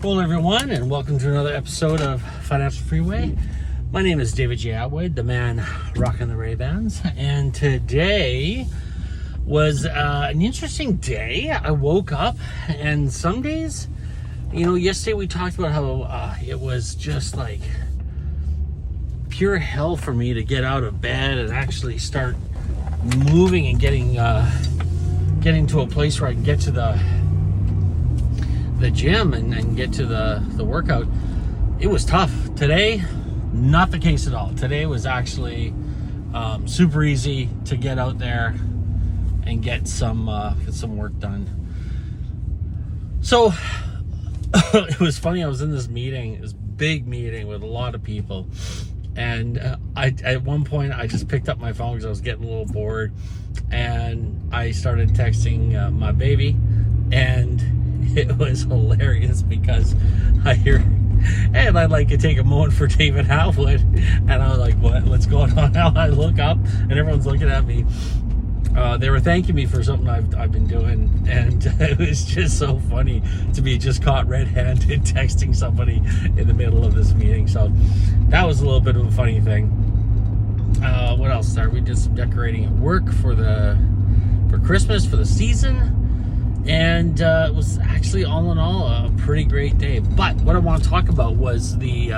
Hello everyone, and welcome to another episode of Financial Freeway. My name is Dave Attwood, the man rocking the Ray-Bans, and today was an interesting day. I woke up, and some days, yesterday we talked about how it was just like pure hell for me to get out of bed and actually start moving and getting to a place where I can get to the gym and get to the workout. It was tough. Today, not the case at all. Today was actually super easy to get out there and get some work done. So it was funny. I was in this big meeting with a lot of people, and at one point I just picked up my phone because I was getting a little bored, and I started texting my baby, and it was hilarious because I hear, and I'd like to take a moment for Dave Attwood, and I was like, what's going on now? I look up and everyone's looking at me. They were thanking me for something I've been doing, and it was just so funny to be just caught red-handed texting somebody in the middle of this meeting. So that was a little bit of a funny thing. What else there? We did some decorating at work for Christmas, for the season. And it was actually, all in all, a pretty great day. But what I want to talk about was the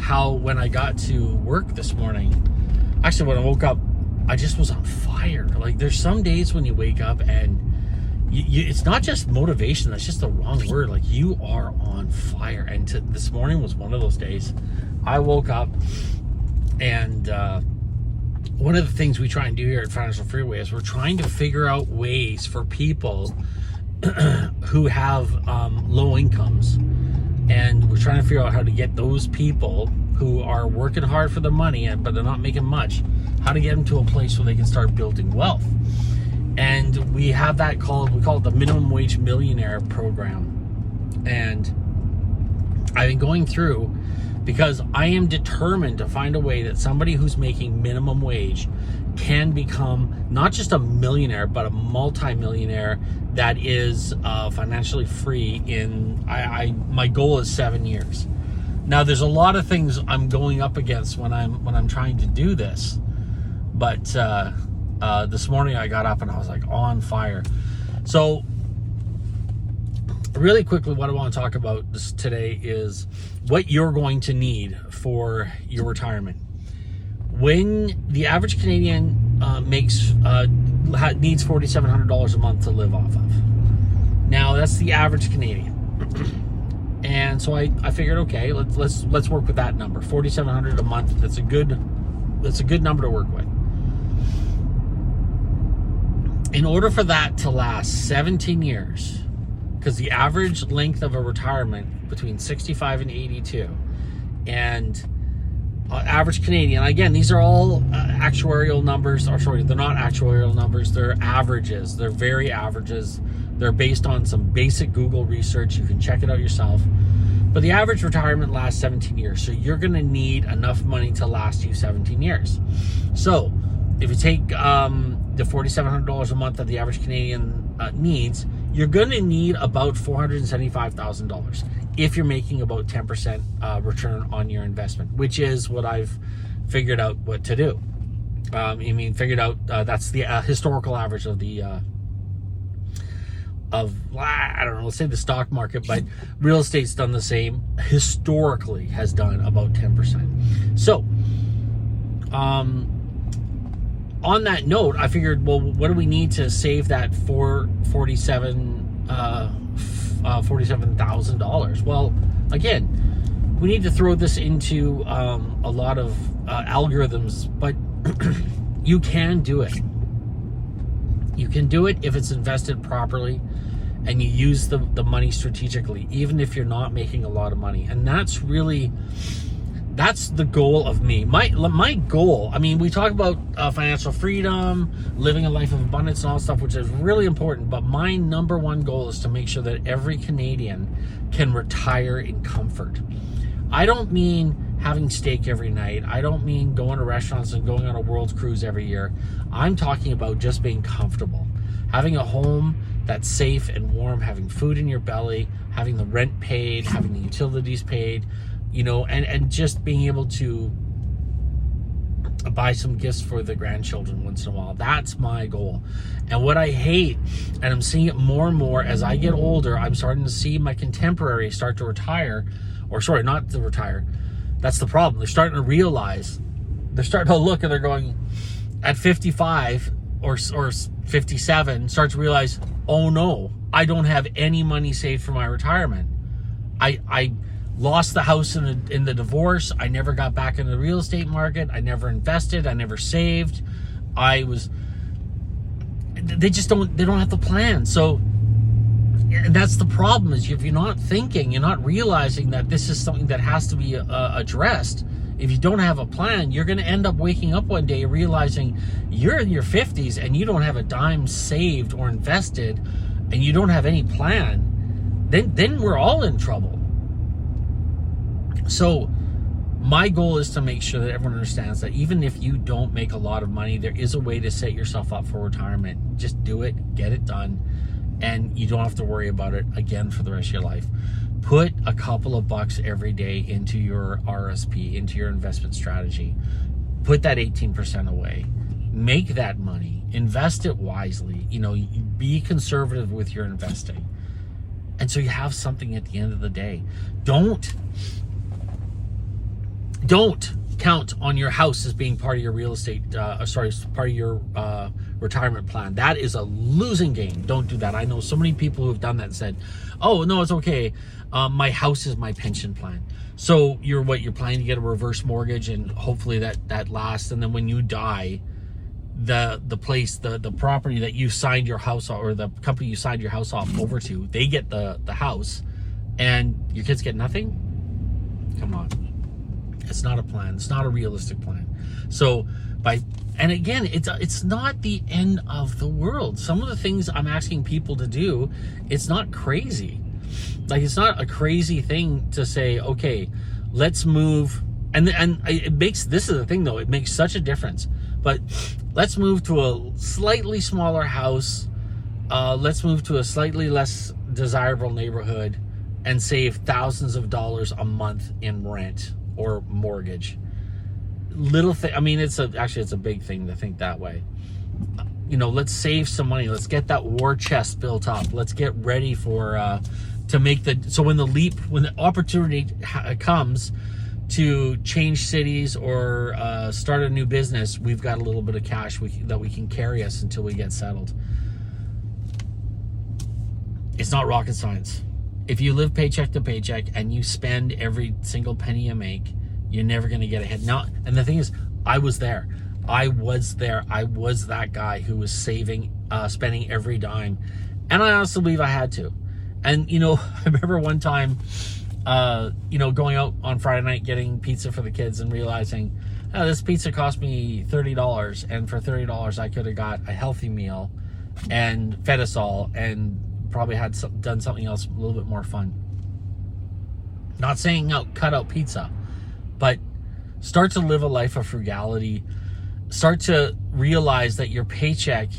how when I got to work this morning, actually when I woke up, I just was on fire. Like, there's some days when you wake up and it's not just motivation, that's just the wrong word. Like, you are on fire. And this morning was one of those days. I woke up, and one of the things we try and do here at Financial Freeway is we're trying to figure out ways for people who have low incomes, and we're trying to figure out how to get those people who are working hard for their money but they're not making much, how to get them to a place where they can start building wealth. And we have that we call it the minimum wage millionaire program. And I've been going through, because I am determined to find a way that somebody who's making minimum wage can become not just a millionaire, but a multi-millionaire that is financially free in, my goal is 7 years. Now, there's a lot of things I'm going up against when I'm trying to do this. But this morning I got up and I was like on fire. So really quickly, what I want to talk about today is what you're going to need for your retirement. When the average Canadian needs $4,700 a month to live off of. Now, that's the average Canadian. And so I figured, okay, let's work with that number, $4,700 a month. That's a good number to work with. In order for that to last 17 years, because the average length of a retirement between 65 and 82, and average Canadian, again, these are all actuarial numbers, or sorry, they're not actuarial numbers, they're averages. They're very averages. They're based on some basic Google research. You can check it out yourself. But the average retirement lasts 17 years. So you're going to need enough money to last you 17 years. So if you take the $4,700 a month that the average Canadian needs, you're going to need about $475,000 if you're making about 10% return on your investment, which is what I've figured out what to do. That's the historical average of the I don't know, let's say the stock market, but real estate's done the same, historically has done about 10%. So on that note, I figured, well, what do we need to save that $47,000? Well, again, we need to throw this into a lot of algorithms, but you can do it. You can do it if it's invested properly and you use the money strategically, even if you're not making a lot of money. And that's the goal of me. My goal, we talk about financial freedom, living a life of abundance and all stuff, which is really important. But my number one goal is to make sure that every Canadian can retire in comfort. I don't mean having steak every night. I don't mean going to restaurants and going on a world cruise every year. I'm talking about just being comfortable, having a home that's safe and warm, having food in your belly, having the rent paid, having the utilities paid, and just being able to buy some gifts for the grandchildren once in a while. That's my goal. And what I hate, and I'm seeing it more and more as I get older, I'm starting to see my contemporaries start to retire, or sorry, not to retire. That's the problem. They're starting to realize, they're starting to look and they're going at 55 or 57, start to realize, oh no, I don't have any money saved for my retirement. I lost the house in the divorce. I never got back into the real estate market. I never invested. I never saved. They don't have the plan. So, and that's the problem, is if you're not thinking, you're not realizing that this is something that has to be addressed. If you don't have a plan, you're going to end up waking up one day realizing you're in your 50s and you don't have a dime saved or invested, and you don't have any plan. Then we're all in trouble. So my goal is to make sure that everyone understands that even if you don't make a lot of money, there is a way to set yourself up for retirement. Just do it, get it done, and you don't have to worry about it again for the rest of your life. Put a couple of bucks every day into your RSP, into your investment strategy. Put that 18% away. Make that money. Invest it wisely. Be conservative with your investing. And so you have something at the end of the day. Don't count on your house as being part of your real estate, part of your retirement plan. That is a losing game. Don't do that. I know so many people who have done that and said, oh, no, it's okay. My house is my pension plan. So you're planning to get a reverse mortgage, and hopefully that lasts. And then when you die, the place, the property that you signed your house, or the company you signed your house off over to, they get the house, and your kids get nothing? Come on. It's not a plan. It's not a realistic plan. So and again, it's not the end of the world. Some of the things I'm asking people to do, it's not crazy. Like, it's not a crazy thing to say, okay, let's move. And this is the thing though, it makes such a difference. But let's move to a slightly smaller house. Let's move to a slightly less desirable neighborhood and save thousands of dollars a month in rent or mortgage. Little thing. I mean, it's a big thing to think that way. Let's save some money. Let's get that war chest built up. Let's get ready for to make so when the opportunity comes to change cities or start a new business, we've got a little bit of cash that we can carry us until we get settled. It's not rocket science. If you live paycheck to paycheck and you spend every single penny you make, you're never going to get ahead. Now, and the thing is, I was there. I was that guy who was saving, spending every dime. And I honestly believe I had to. And, I remember one time, going out on Friday night, getting pizza for the kids and realizing, this pizza cost me $30. And for $30, I could have got a healthy meal and fed us all and probably done something else a little bit more fun. Not saying cut out pizza, but start to live a life of frugality. Start to realize that your paycheck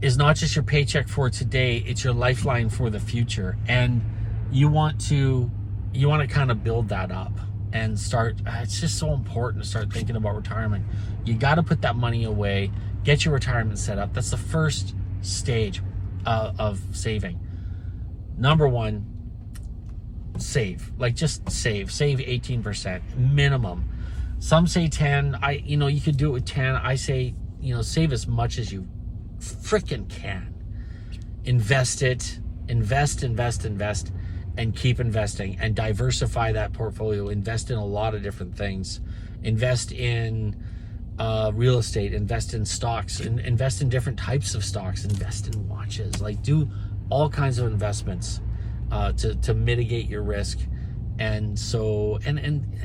is not just your paycheck for today, it's your lifeline for the future. And you want to kind of build that up and start. It's just so important to start thinking about retirement. You got to put that money away, get your retirement set up. That's the first stage of saving. Number one, save. Just save 18% minimum. Some say 10. You could do it with 10. I say, save as much as you freaking can. Invest, and keep investing, and diversify that portfolio. Invest in a lot of different things. Invest in real estate, invest in stocks, and invest in different types of stocks, invest in watches. Do all kinds of investments to mitigate your risk, and so and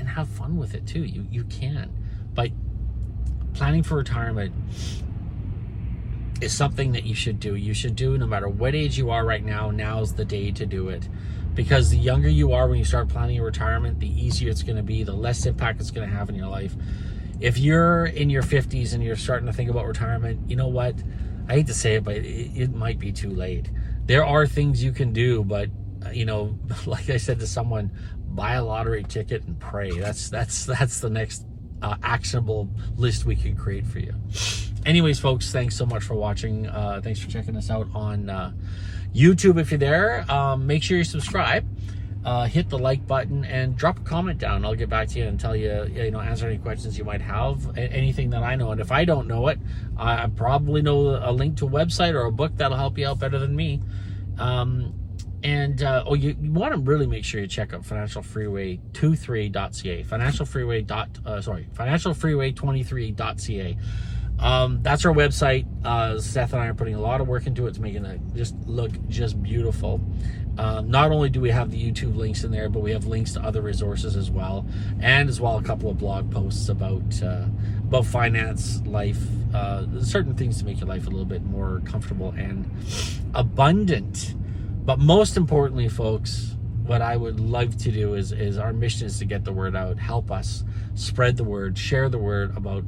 have fun with it too. You can. But planning for retirement is something that you should do. You should do no matter what age you are right now. Now's the day to do it, because the younger you are when you start planning your retirement, the easier it's going to be, the less impact it's going to have in your life. If you're in your 50s and you're starting to think about retirement, you know what? I hate to say it, but it might be too late. there are things you can do, but you know, like I said to someone, buy a lottery ticket and pray. That's the next actionable list we can create for you. Anyways, folks, thanks so much for watching. Thanks for checking us out on YouTube. If you're there, make sure you subscribe. Hit the like button and drop a comment down. I'll get back to you and tell you, answer any questions you might have, anything that I know. And if I don't know it, I probably know a link to a website or a book that'll help you out better than me. You want to really make sure you check out financialfreeway23.ca. financialfreeway23.ca. That's our website. Seth and I are putting a lot of work into it. It's making it just look just beautiful. Not only do we have the YouTube links in there, but we have links to other resources as well, and a couple of blog posts about finance, life, certain things to make your life a little bit more comfortable and abundant. But most importantly, folks, what I would love to do is our mission is to get the word out, help us spread the word, share the word about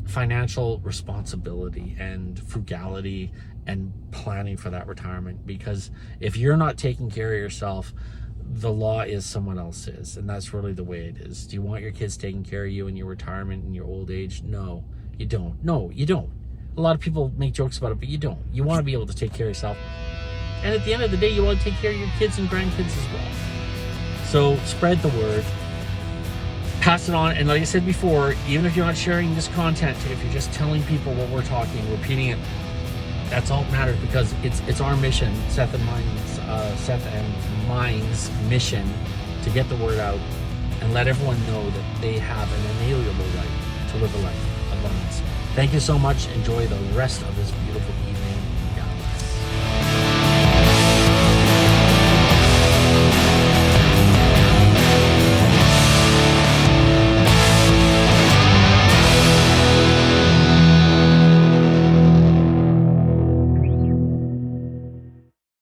financial responsibility and frugality and planning for that retirement. Because if you're not taking care of yourself, the law is someone else's, and that's really the way it is. Do you want your kids taking care of you in your retirement, in your old age? No, you don't. No, you don't. A lot of people make jokes about it, but you don't. You want to be able to take care of yourself. And at the end of the day, you want to take care of your kids and grandkids as well. So spread the word, pass it on. And like I said before, even if you're not sharing this content, if you're just telling people what we're talking, repeating it, that's all that matters, because it's our mission, Seth and mine's mission, to get the word out and let everyone know that they have an inalienable right to live a life of abundance. Thank you so much. Enjoy the rest of this beautiful